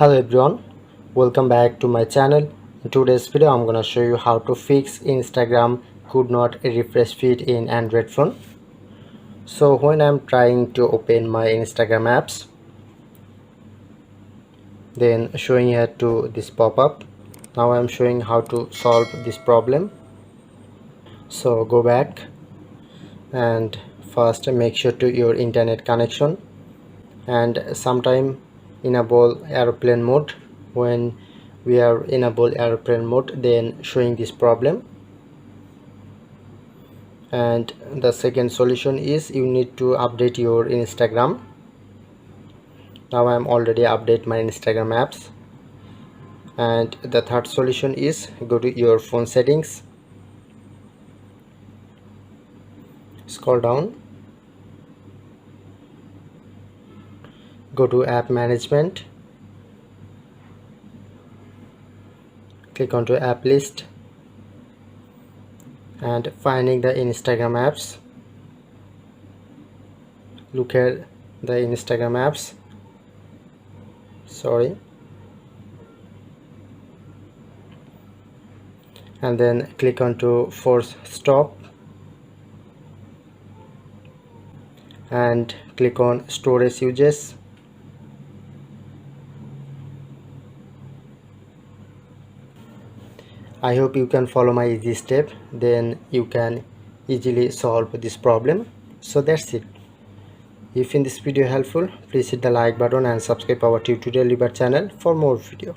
Hello everyone, welcome back to my channel. In today's video I'm gonna show you how to fix Instagram could not refresh feed in Android phone. So when I'm trying to open my Instagram apps, then showing here to this pop-up. Now I'm showing how to solve this problem. So go back and first make sure to your internet connection and sometime enable airplane mode. When we are enable airplane mode, then showing this problem. And the second solution is you need to update your Instagram. Now I am already update my Instagram apps. And the third solution is go to your phone settings, scroll down, go to app management, click onto app list and finding the Instagram apps. Look at the Instagram apps, and then click onto force stop and click on storage uses. I hope you can follow my easy step, then you can easily solve this problem. So that's it. If in this video helpful, please hit the like button and subscribe our tutorial channel for more video.